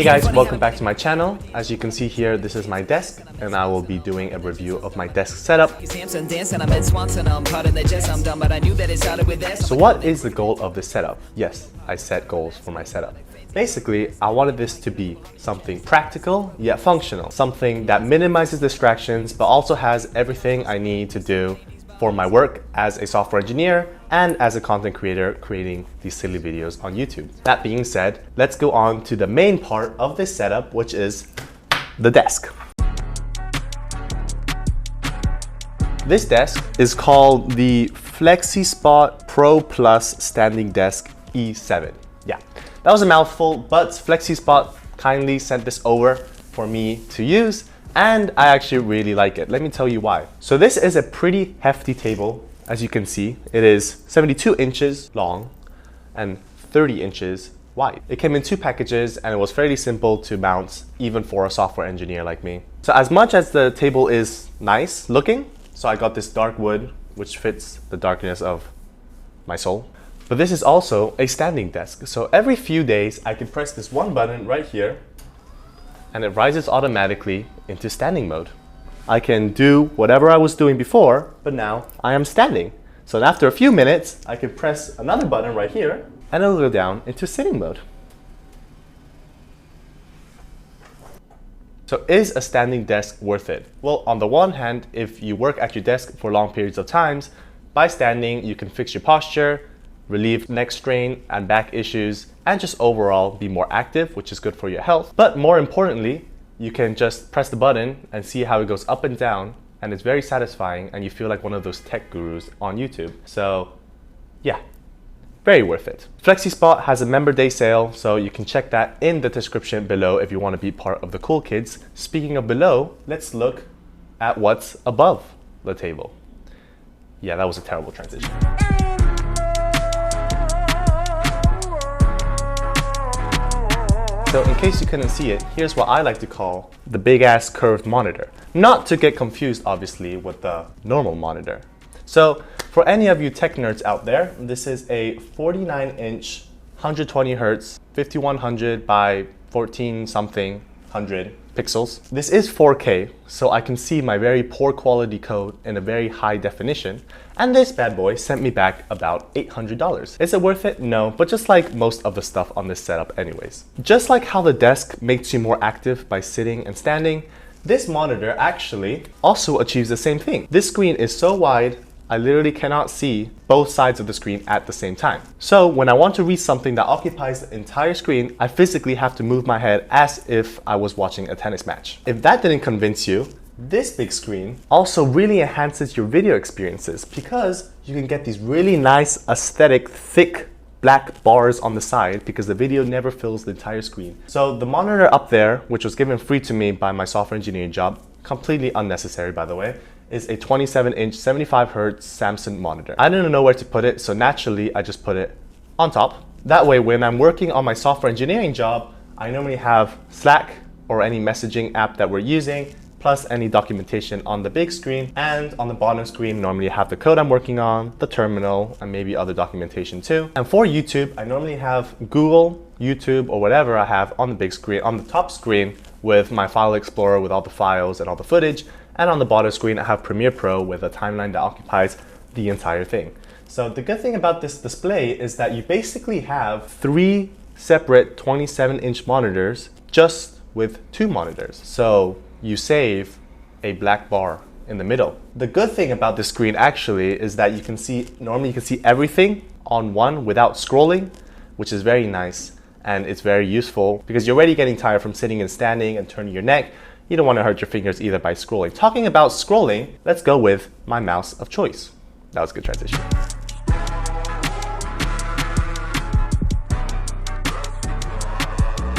Hey guys, welcome back to my channel. As you can see here, this is my desk and I will be doing a review of my desk setup. So what is the goal of this setup? Yes, I set goals for my setup. Basically, I wanted this to be something practical yet functional. Something that minimizes distractions but also has everything I need to do for my work as a software engineer and as a content creator creating these silly videos on YouTube. That being said, let's go on to the main part of this setup, which is the desk. This desk is called the FlexiSpot Pro Plus Standing Desk E7. Yeah, that was a mouthful, but FlexiSpot kindly sent this over for me to use. And I actually really like it. Let me tell you why. So this is a pretty hefty table. As you can see, it is 72 inches long and 30 inches wide. It came in 2 packages and it was fairly simple to mount even for a software engineer like me. So as much as the table is nice looking, so I got this dark wood which fits the darkness of my soul. But this is also a standing desk. So every few days I can press this one button right here and it rises automatically into standing mode. I can do whatever I was doing before, but now I am standing. So after a few minutes, I can press another button right here and it'll go down into sitting mode. So is a standing desk worth it? Well, on the one hand, if you work at your desk for long periods of times, by standing, you can fix your posture, relieve neck strain and back issues, and just overall be more active, which is good for your health. But more importantly, you can just press the button and see how it goes up and down, and it's very satisfying and you feel like one of those tech gurus on YouTube. So yeah, very worth it. FlexiSpot has a member day sale, so you can check that in the description below if you want to be part of the cool kids. Speaking of below, let's look at what's above the table. Yeah, that was a terrible transition. So in case you couldn't see it, here's what I like to call the big ass curved monitor. Not to get confused obviously with the normal monitor. So for any of you tech nerds out there, this is a 49-inch, 120 Hz, 5100 by 14 something 100 pixels. This is 4K, so I can see my very poor quality code in a very high definition. And this bad boy sent me back about $800. Is it worth it? No, but just like most of the stuff on this setup anyways. Just like how the desk makes you more active by sitting and standing, this monitor actually also achieves the same thing. This screen is so wide, I literally cannot see both sides of the screen at the same time. So when I want to read something that occupies the entire screen, I physically have to move my head as if I was watching a tennis match. If that didn't convince you, this big screen also really enhances your video experiences because you can get these really nice aesthetic, thick black bars on the side because the video never fills the entire screen. So the monitor up there, which was given free to me by my software engineering job, completely unnecessary by the way, is a 27-inch 75 Hz Samsung monitor. I didn't know where to put it, so naturally I just put it on top. That way when I'm working on my software engineering job, I normally have Slack or any messaging app that we're using, plus any documentation on the big screen, and on the bottom screen normally I have the code I'm working on, the terminal, and maybe other documentation too. And for YouTube, I normally have Google, YouTube, or whatever I have on the big screen, on the top screen with my file explorer with all the files and all the footage, and on the bottom screen I have Premiere Pro with a timeline that occupies the entire thing. So the good thing about this display is that you basically have 3 separate 27-inch monitors just with 2 monitors. So you save a black bar in the middle. The good thing about this screen actually is that you can see, normally you can see everything on one without scrolling, which is very nice and it's very useful because you're already getting tired from sitting and standing and turning your neck. You don't want to hurt your fingers either by scrolling. Talking about scrolling, let's go with my mouse of choice. That was a good transition.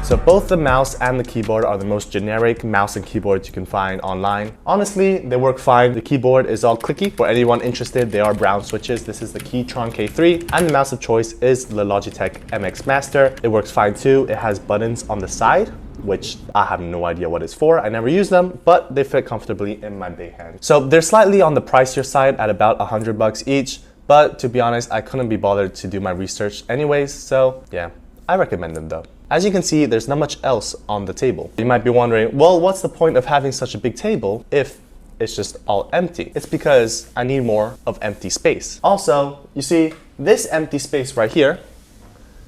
So both the mouse and the keyboard are the most generic mouse and keyboards you can find online. Honestly, they work fine. The keyboard is all clicky. For anyone interested, they are brown switches. This is the Keytron K3, and the mouse of choice is the Logitech MX Master. It works fine too. It has buttons on the side, which I have no idea what it's for. I never use them, but they fit comfortably in my big hand. So they're slightly on the pricier side at about $100 each, but to be honest, I couldn't be bothered to do my research anyways, so yeah, I recommend them though. As you can see, there's not much else on the table. You might be wondering, well, what's the point of having such a big table if it's just all empty? It's because I need more of empty space. Also, you see this empty space right here,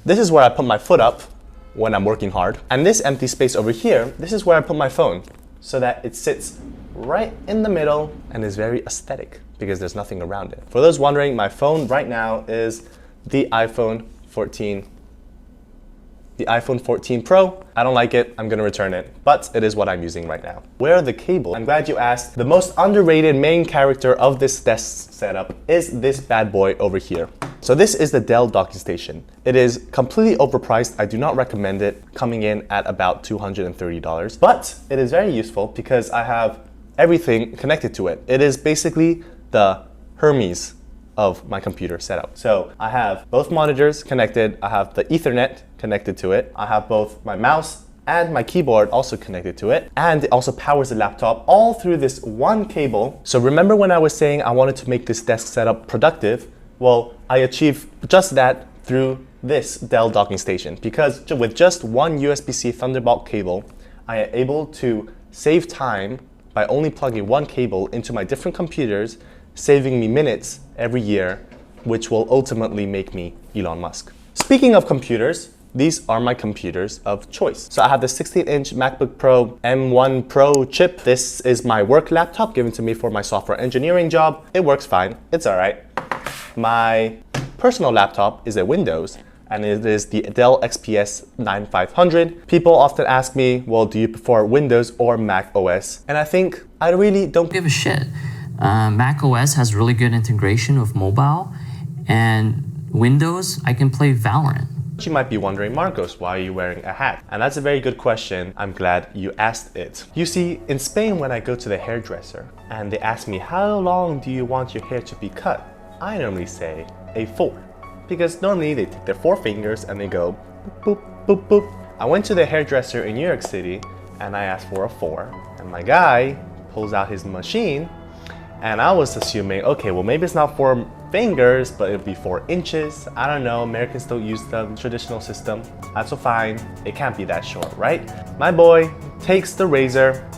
this is where I put my foot up when I'm working hard. And this empty space over here, this is where I put my phone so that it sits right in the middle and is very aesthetic because there's nothing around it. For those wondering, my phone right now is the iPhone 14 Pro. I don't like it, I'm gonna return it, but it is what I'm using right now. Where are the cables? I'm glad you asked. The most underrated main character of this desk setup is this bad boy over here. So this is the Dell docking station. It is completely overpriced. I do not recommend it, coming in at about $230, but it is very useful because I have everything connected to it. It is basically the Hermes of my computer setup. So I have both monitors connected, I have the Ethernet connected to it, I have both my mouse and my keyboard also connected to it, and it also powers the laptop all through this one cable. So remember when I was saying I wanted to make this desk setup productive? Well, I achieved just that through this Dell docking station, because with just one USB-C Thunderbolt cable, I am able to save time by only plugging one cable into my different computers, saving me minutes every year, which will ultimately make me Elon Musk. Speaking of computers, these are my computers of choice. So I have the 16-inch MacBook Pro M1 Pro chip. This is my work laptop given to me for my software engineering job. It works fine, it's all right. My personal laptop is a Windows, and it is the Dell XPS 9500. People often ask me, well, do you prefer Windows or Mac OS? And I think I really don't give a shit. Mac OS has really good integration with mobile, and Windows, I can play Valorant. You might be wondering, Marcos, why are you wearing a hat? And that's a very good question. I'm glad you asked it. You see, in Spain, when I go to the hairdresser and they ask me, how long do you want your hair to be cut? I normally say a 4, because normally they take their 4 fingers and they go boop, boop, boop, boop. I went to the hairdresser in New York City and I asked for a 4, and my guy pulls out his machine, and I was assuming, okay, well, maybe it's not 4 fingers, but it'll be 4 inches. I don't know, Americans don't use the traditional system. That's so fine, it can't be that short, right? My boy takes the razor,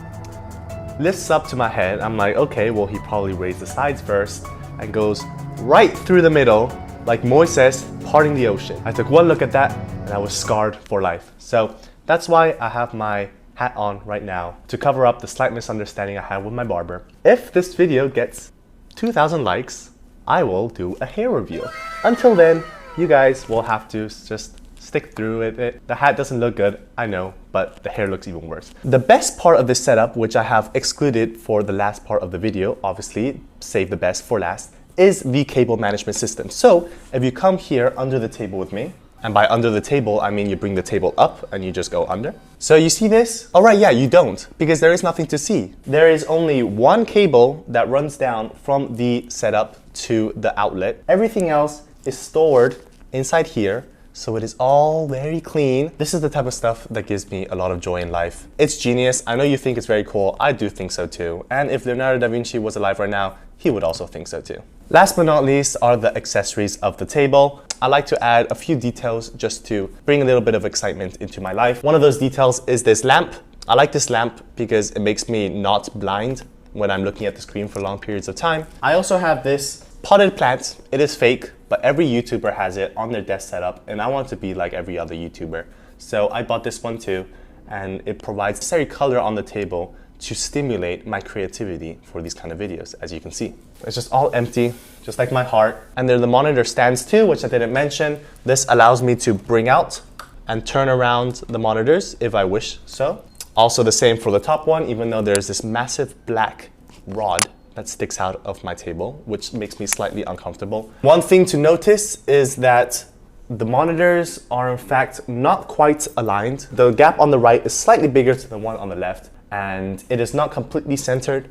lifts up to my head. I'm like, okay, well, he probably raised the sides first, and goes right through the middle, like Moises parting the ocean. I took one look at that, and I was scarred for life. So that's why I have my hat on right now, to cover up the slight misunderstanding I had with my barber. If this video gets 2,000 likes, I will do a hair review. Until then, you guys will have to just stick through it. The hat doesn't look good, I know, but the hair looks even worse. The best part of this setup, which I have excluded for the last part of the video, obviously, save the best for last, is the cable management system. So if you come here under the table with me, and by under the table, I mean you bring the table up and you just go under. So you see this? Oh right, yeah, you don't, because there is nothing to see. There is only one cable that runs down from the setup to the outlet. Everything else is stored inside here, so it is all very clean. This is the type of stuff that gives me a lot of joy in life. It's genius. I know you think it's very cool. I do think so too. And if Leonardo da Vinci was alive right now, he would also think so too. Last but not least are the accessories of the table. I like to add a few details just to bring a little bit of excitement into my life. One of those details is this lamp. I like this lamp because it makes me not blind when I'm looking at the screen for long periods of time. I also have this potted plant. It is fake, but every YouTuber has it on their desk setup, and I want to be like every other YouTuber. So I bought this one too, and it provides necessary color on the table to stimulate my creativity for these kind of videos, as you can see. It's just all empty, just like my heart. And there are the monitor stands too, which I didn't mention. This allows me to bring out and turn around the monitors if I wish so. Also the same for the top one, even though there's this massive black rod that sticks out of my table, which makes me slightly uncomfortable. One thing to notice is that the monitors are in fact not quite aligned. The gap on the right is slightly bigger than the one on the left, and it is not completely centered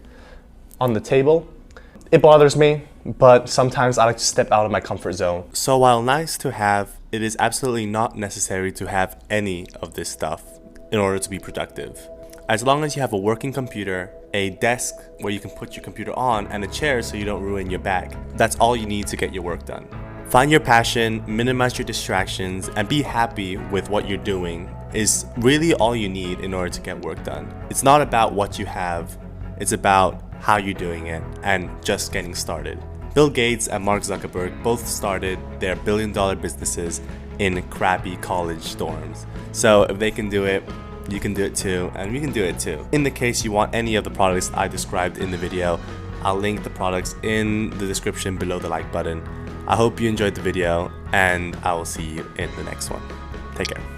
on the table. It bothers me, but sometimes I like to step out of my comfort zone. So while nice to have, it is absolutely not necessary to have any of this stuff in order to be productive. As long as you have a working computer, a desk where you can put your computer on, and a chair so you don't ruin your back, that's all you need to get your work done. Find your passion, minimize your distractions, and be happy with what you're doing is really all you need in order to get work done. It's not about what you have, it's about how you're doing it and just getting started. Bill Gates and Mark Zuckerberg both started their billion-dollar businesses in crappy college dorms. So if they can do it, you can do it too, and we can do it too. In the case you want any of the products I described in the video, I'll link the products in the description below the like button. I hope you enjoyed the video, and I will see you in the next one. Take care.